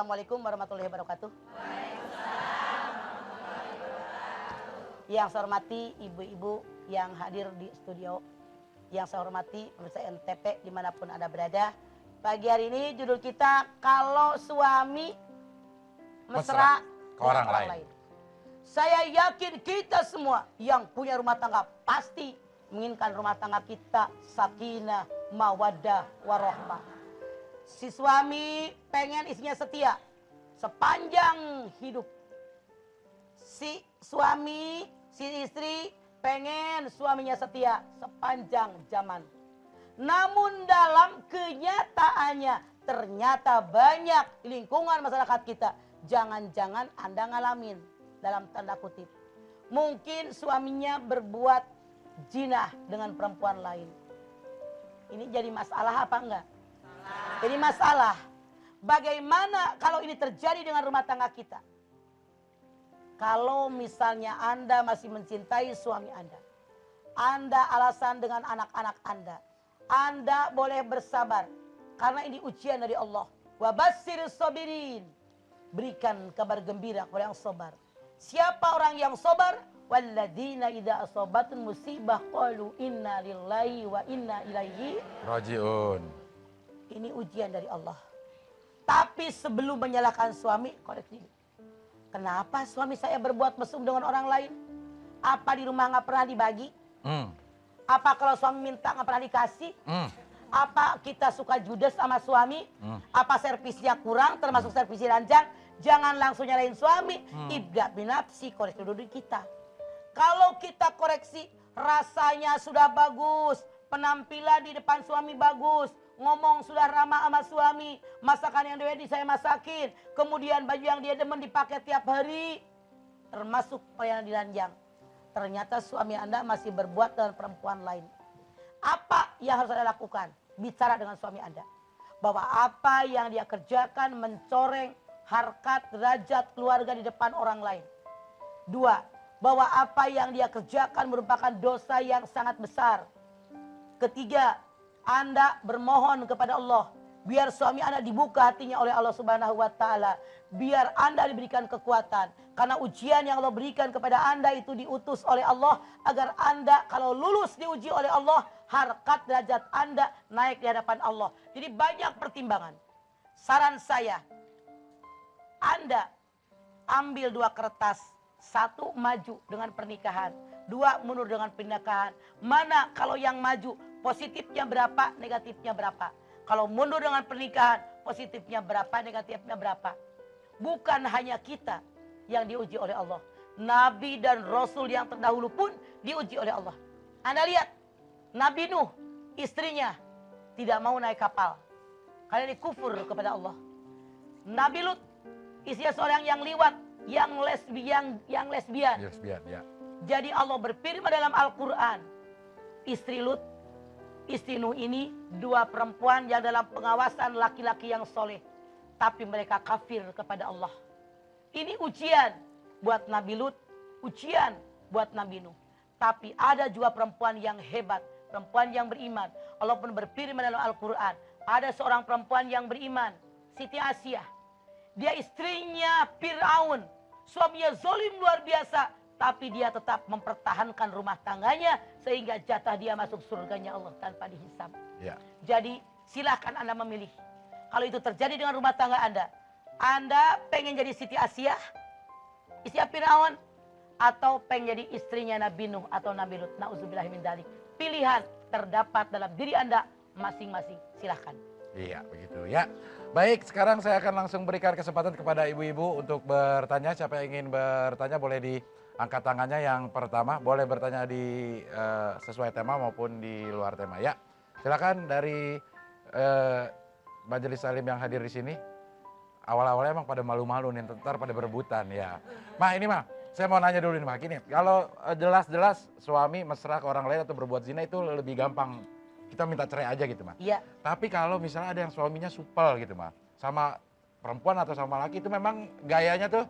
Assalamualaikum warahmatullahi wabarakatuh. Yang saya hormati ibu-ibu yang hadir di studio. Yang saya hormati pemirsa NTP dimanapun Anda berada. Pagi hari ini judul kita, kalau suami mesra ke orang lain. Saya yakin kita semua yang punya rumah tangga pasti menginginkan rumah tangga kita sakinah, mawaddah, warahmah. Si suami pengen istrinya setia sepanjang hidup. Si suami, si istri pengen suaminya setia sepanjang zaman. Namun dalam kenyataannya ternyata banyak lingkungan masyarakat kita. Jangan-jangan Anda ngalamin dalam tanda kutip. Mungkin suaminya berbuat zina dengan perempuan lain. Ini jadi masalah apa enggak? Jadi masalah. Bagaimana kalau ini terjadi dengan rumah tangga kita? Kalau misalnya Anda masih mencintai suami Anda alasan dengan anak-anak Anda boleh bersabar. Karena ini ujian dari Allah. Wa basyirus sabirin. Berikan kabar gembira kepada yang sabar. Siapa orang yang sabar? Walladzina idza asabatun musibah qalu inna lillahi wa inna ilaihi rajiun. Ini ujian dari Allah. Tapi sebelum menyalahkan suami, koreksi. Kenapa suami saya berbuat mesum dengan orang lain? Apa di rumah nggak pernah dibagi? Apa kalau suami minta nggak pernah dikasih? Apa kita suka judes sama suami? Apa servisnya kurang termasuk servis ranjang? Jangan langsung nyalain suami. Ibda binafsi, koreksi dulu kita. Kalau kita koreksi, rasanya sudah bagus. Penampilan di depan suami bagus. Ngomong sudah ramah sama suami. Masakan yang dia saya masakin. Kemudian baju yang dia demen dipakai tiap hari. Termasuk pelayanan di ranjang. Ternyata suami Anda masih berbuat dengan perempuan lain. Apa yang harus Anda lakukan? Bicara dengan suami Anda. Bahwa apa yang dia kerjakan mencoreng harkat, derajat keluarga di depan orang lain. 2. Bahwa apa yang dia kerjakan merupakan dosa yang sangat besar. 3. Anda bermohon kepada Allah. Biar suami Anda dibuka hatinya oleh Allah Subhanahu wa Ta'ala. Biar Anda diberikan kekuatan. Karena ujian yang Allah berikan kepada Anda itu diutus oleh Allah. Agar Anda kalau lulus diuji oleh Allah. Harkat derajat Anda naik di hadapan Allah. Jadi banyak pertimbangan. Saran saya. Anda ambil 2 kertas. 1 maju dengan pernikahan. 2 mundur dengan pernikahan. Mana kalau yang maju positifnya berapa, negatifnya berapa. Kalau mundur dengan pernikahan, positifnya berapa, negatifnya berapa. Bukan hanya kita yang diuji oleh Allah. Nabi dan Rasul yang terdahulu pun diuji oleh Allah. Anda lihat, Nabi Nuh, istrinya tidak mau naik kapal. Karena ini kufur kepada Allah. Nabi Lut, istrinya seorang yang liwat, yang lesbian. Lesbian, ya. Jadi Allah berfirman dalam Al-Quran, istri Lut, istri Nuh ini 2 perempuan yang dalam pengawasan laki-laki yang soleh. Tapi mereka kafir kepada Allah. Ini ujian buat Nabi Lut, ujian buat Nabi Nuh. Tapi ada juga perempuan yang hebat, perempuan yang beriman. Allah pun berfirman dalam Al-Quran, ada seorang perempuan yang beriman, Siti Asyah. Dia istrinya Fir'aun, suaminya zolim luar biasa. Tapi dia tetap mempertahankan rumah tangganya sehingga jatah dia masuk surganya Allah tanpa dihisab. Ya. Jadi silahkan Anda memilih. Kalau itu terjadi dengan rumah tangga Anda pengen jadi Siti Asyah, istri Fir'aun, atau pengen jadi istrinya Nabi Nuh atau Nabi Lut. Na'udzubillahi min dzalik. Pilihan terdapat dalam diri Anda masing-masing. Silahkan. Iya, begitu ya. Baik, sekarang saya akan langsung berikan kesempatan kepada ibu-ibu untuk bertanya. Siapa yang ingin bertanya boleh diangkat tangannya yang pertama. Boleh bertanya di sesuai tema maupun di luar tema. Ya, silakan dari Majelis Salim yang hadir di sini. Awal-awalnya emang pada malu-malu nih, ntar pada berebutan ya. Mah ini mah, saya mau nanya dulu nih mah, gini. Kalau jelas-jelas suami mesra ke orang lain atau berbuat zina itu lebih gampang. Kita minta cerai aja gitu mah. Iya. Tapi kalau misalnya ada yang suaminya supel gitu mah, sama perempuan atau sama laki itu memang gayanya tuh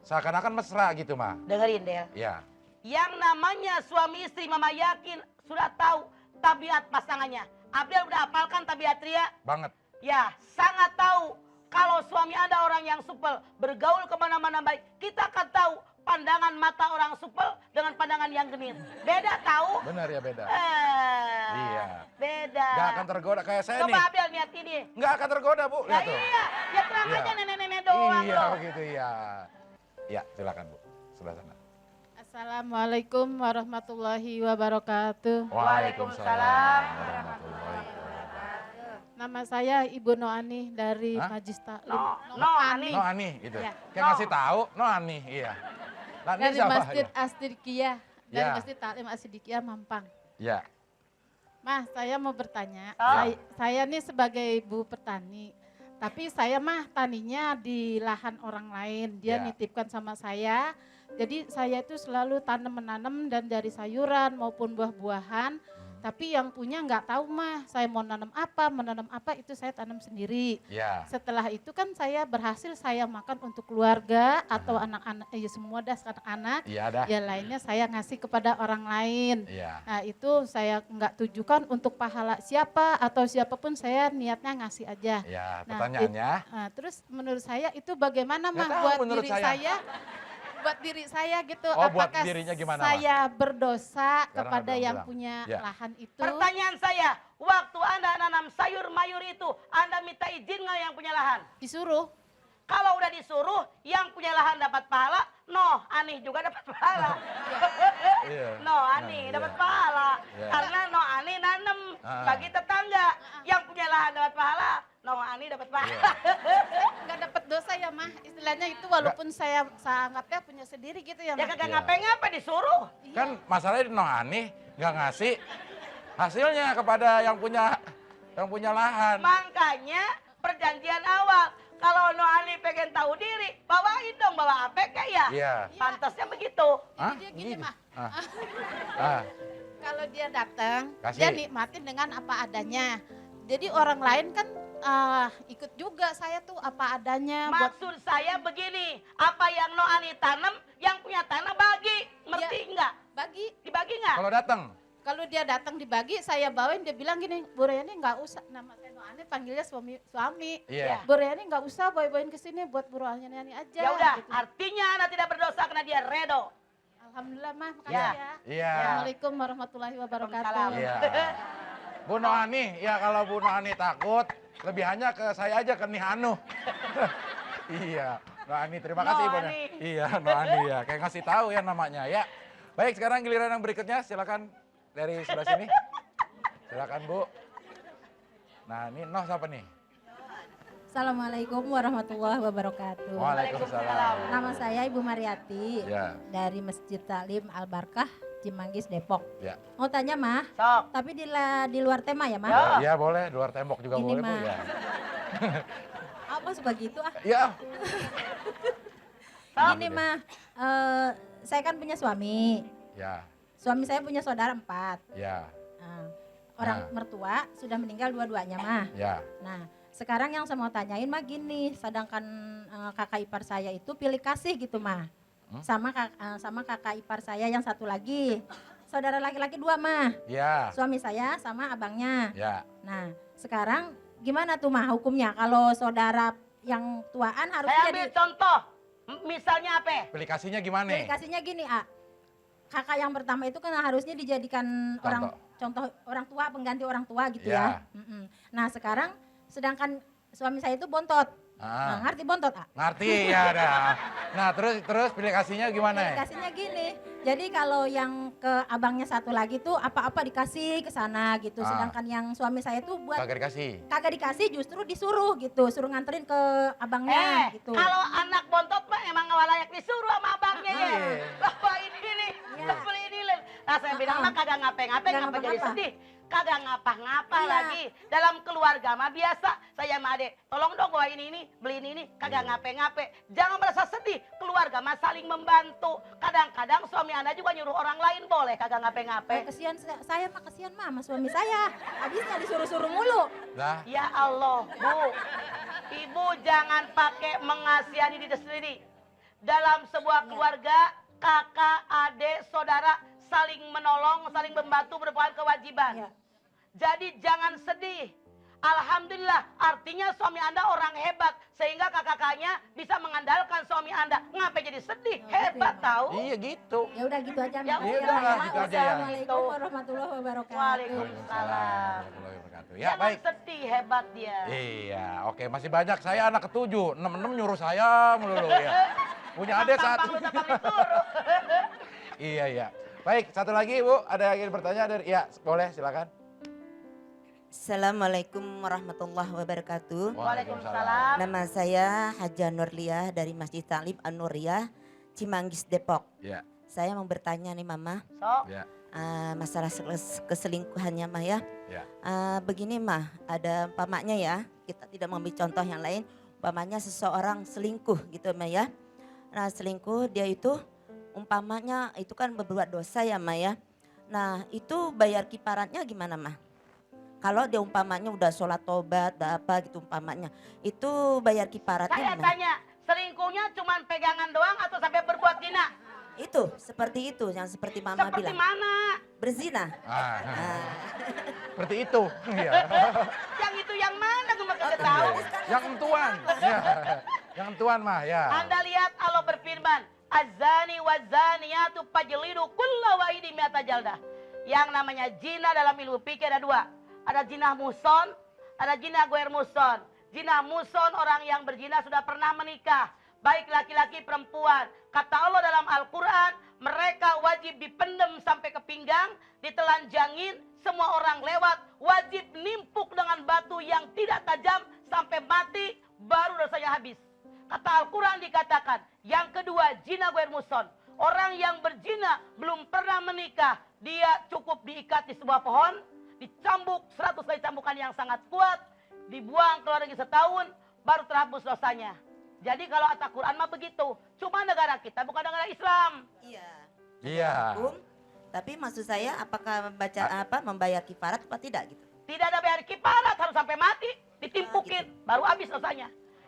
seakan-akan mesra gitu mah. Dengerin Del. Iya. Yang namanya suami istri, Mama yakin sudah tahu tabiat pasangannya. Abdel udah hafalkan tabiat Ria? Banget. Ya, sangat tahu. Kalau suami Anda orang yang supel, bergaul kemana-mana baik, kita akan tahu pandangan mata orang supel dengan pandangan yang genit. Beda tahu? Benar ya beda. Iya. Beda. Nggak akan tergoda kayak saya nih. Coba Abel lihat ini. Nggak akan tergoda Bu. Nah Lihat tuh. iya, ya terang Iya. aja nenek-nenek doang Iya loh. begitu ya. Ya silakan Bu. Sebelah sana. Assalamualaikum warahmatullahi wabarakatuh. Waalaikumsalam warahmatullahi wabarakatuh. Nama saya Ibu Noani dari Hah? Majlis Taklim. No, Ani. No Ani itu. Iya. Kayak ngasih tahu No Ani, iya. Nah, ini Dari siapa? Masjid Asdikiyah, dari Ya. Masjid Taklim Asdikiyah Mampang. Ya. Mah, saya mau bertanya. Ah. Saya nih sebagai ibu petani, tapi saya mah taninya di lahan orang lain. Dia Ya. nitipkan sama saya. Jadi saya itu selalu menanam dan dari sayuran maupun buah-buahan. Tapi yang punya nggak tahu mah, saya mau menanam apa itu saya tanam sendiri. Ya. Setelah itu kan saya berhasil saya makan untuk keluarga atau anak-anak, ya semua dah anak-anak. Iya dah. Ya lainnya saya ngasih kepada orang lain. Iya. Nah itu saya nggak tujukan untuk pahala siapa atau siapapun, saya niatnya ngasih aja. Ya, Nah, pertanyaannya. Nah, terus menurut saya itu bagaimana Nggak mah tahu buat menurut diri saya. buat diri saya gitu. Oh, buat Apakah dirinya gimana, Mak? saya berdosa Sekarang kepada abang yang bilang. punya Ya. lahan itu? Pertanyaan saya, waktu Anda nanam sayur mayur itu, Anda minta izin nggak yang punya lahan? Disuruh. Kalau udah disuruh, yang punya lahan dapat pahala, no, Ani juga dapat pahala. Iya. No, Ani Nah, dapat iya. pahala. Iya. Karena no, Ani nanem Ah. bagi tetangga. Yang punya lahan dapat pahala, no, Ani dapat pahala. Iya. Nggak dapat dosa ya mah, istilahnya itu walaupun saya anggapnya punya sendiri gitu ya Ya mah. kagak Iya. ngapain-ngapain disuruh. Kan masalahnya No Ani nggak ngasih hasilnya kepada yang punya lahan. Makanya perjanjian awal, kalau no Ani pengen tahu diri, bawain dong, bawa APK ya. Iya. Pantasnya begitu. Hah? Dia gini Gitu? mah, Ah. Ah. kalau dia datang, Kasih. dia nikmatin dengan apa adanya. Jadi orang lain kan ikut juga saya tuh apa adanya. Maksud saya begini, apa yang no Ani tanam, yang punya tanah bagi. Ngerti nggak? Bagi. Dibagi nggak? Kalau datang. Kalau dia datang dibagi, saya bawain, dia bilang gini, Bu Reni nggak usah, nama saya Noani panggilnya suami. Iya. Bu Reni nggak usah bawa-bawain ke sini buat Bu Reni aja. Ya udah, gitu. artinya Anda tidak berdosa karena dia redo. Alhamdulillah mah, makasih Ya. ya. Iya. Assalamualaikum warahmatullahi wabarakatuh. Waalaikumsalam. Iya. Bu Noani, ya kalau Bu Noani takut, lebihannya ke saya aja ke Nihanu. Iya. Noani, terima kasih Bu. Noani. Iya, Noani ya. Kayak ngasih tahu ya namanya ya. Baik, sekarang giliran yang berikutnya, silakan dari sebelah sini. Silakan Bu. Nah, ini Noh siapa nih? Assalamualaikum warahmatullahi wabarakatuh. Waalaikumsalam. Nama saya Ibu Mariati Ya, dari Masjid Taklim Al Barkah, Cimanggis, Depok. ya. Mau tanya mah, Sok. tapi di luar tema ya mah? Ya. Iya boleh, luar tembok juga Ini boleh Bu mah. ya. Apa suka gitu ah? Iya. Gini mah, saya kan punya suami. Ya, Suami saya punya saudara 4. ya, Nah, orang mertua sudah meninggal dua-duanya mah. ya. Nah, sekarang yang saya mau tanyain mah gini, sedangkan kakak ipar saya itu pilih kasih gitu mah. Sama kakak ipar saya yang satu lagi. Saudara laki-laki 2 mah. Ya, Suami saya sama abangnya. ya. Nah, sekarang gimana tuh mah hukumnya kalau saudara yang tuaan Saya harusnya ambil contoh. Misalnya apa? Aplikasinya gimana? dikasihnya gini, ah. Kakak yang pertama itu kan harusnya dijadikan contoh orang tua, pengganti orang tua gitu Ya. ya. Nah, sekarang sedangkan suami saya itu bontot. Ah. Nah, ngerti bontot, ah? Ngerti ya dah. Nah terus aplikasinya gimana? Dikasihnya gini. Jadi kalau yang ke abangnya satu lagi tuh apa-apa dikasih ke sana gitu. Ah. Sedangkan yang suami saya tuh buat Kagak dikasih. kagak dikasih, justru disuruh gitu, suruh nganterin ke abangnya gitu. Kalau anak bontot mah emang nggak layak disuruh sama abangnya ya. Iya. Bapak ini nih, Iya. beli ini. Nah saya bilang mah kagak ngapain-ngapain, Kagak ngapa jadi ngapa-ngapa. sedih. Kagak ngapa-ngapa Iya. lagi. Dalam keluarga mah biasa. Saya sama adek, tolong dong bawa ini, beliin ini. Kagak Iya. ngapain-ngapain. Jangan merasa sedih. Keluarga mah saling membantu. Kadang-kadang suami Anda juga nyuruh orang lain boleh. Kagak ngapain-ngapain. Kesian saya mah kesian mah sama suami saya. Habisnya disuruh-suruh mulu. Lah, Ya Allah, Bu. Ibu jangan pakai mengasihani diri sendiri. Dalam sebuah keluarga, kakak, adik, saudara saling menolong, saling membantu merupakan kewajiban. Ya. Jadi jangan sedih. Alhamdulillah, artinya suami Anda orang hebat. Sehingga kakak-kakaknya bisa mengandalkan suami Anda. Ngapa jadi sedih? Hebat tahu. Iya gitu. Ya udah gitu aja. Ya Mas. udah, gitu aja ya. Wassalamualaikum warahmatullahi wabarakatuh. Waalaikumsalam. Warahmatullahi wabarakatuh. Ya, Jangan baik. sedih, hebat dia. Iya, oke, masih banyak. Saya anak ketujuh, 6 nyuruh saya melulu ya. Punya adik Tampang satu. lu tampang disuruh. Iya, iya. Baik, satu lagi Bu, ada yang ingin bertanya dari, ya boleh silakan. Assalamualaikum warahmatullahi wabarakatuh. Waalaikumsalam. Nama saya Haja Nurliah dari Masjid Ta'lim An-Nuriyah, Cimanggis, Depok. Ya, Saya mau bertanya nih Mama, Sok. ya, masalah keselingkuhannya Mah ya. ya. Begini Mah, ada umpamanya ya, kita tidak mengambil contoh yang lain, umpamanya seseorang selingkuh gitu Mah ya. Nah selingkuh dia itu umpamanya itu kan berbuat dosa ya Mah ya. Nah itu bayar kifaratnya gimana Mah? Kalau dia umpamanya udah sholat tobat, udah apa gitu umpamanya, itu bayar kifaratnya Saya gimana? tanya, selingkuhnya cuma pegangan doang atau sampai berbuat zina? Itu, seperti itu yang seperti Mama Seperti bilang. mana? Berzina. Ah, Ah, seperti itu. Ya. Yang itu yang mana gue gak tahu. Yang entuan. Ya. Yang entuan mah ya. Anda lihat Allah berfirman, azani wa zaniyatu fajlidu kulla wahidin mi'ata jaldah. Yang namanya zina dalam ilmu fikih ada dua. Ada zina muson, ada zina goer muson. Zina muson orang yang berzina sudah pernah menikah. Baik laki-laki perempuan. Kata Allah dalam Al-Quran, mereka wajib dipendem sampai ke pinggang, ditelanjangin, semua orang lewat, wajib nimpuk dengan batu yang tidak tajam sampai mati, baru dosanya habis. Kata Al-Quran dikatakan, yang kedua zina goer muson. Orang yang berzina belum pernah menikah, dia cukup diikat di sebuah pohon, dicambuk 100 kali cambukan yang sangat kuat, dibuang keluar lagi setahun, baru terhapus dosanya. Jadi kalau kata Quran mah begitu. Cuma negara kita bukan negara Islam. iya. Iya. Hukum, tapi maksud saya apakah membayar kifarat apa tidak gitu? Tidak ada bayar kifarat, harus sampai mati, ditimpukin, baru habis dosanya.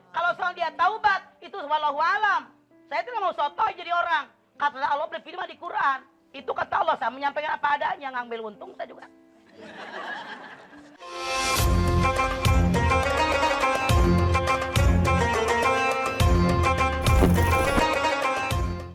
Kalau soal dia taubat, itu wallahu alam. Saya tidak mau sotoy jadi orang. Kata Allah berfirman di Quran. Itu kata Allah, saya menyampaikan apa adanya, ngambil untung saya juga.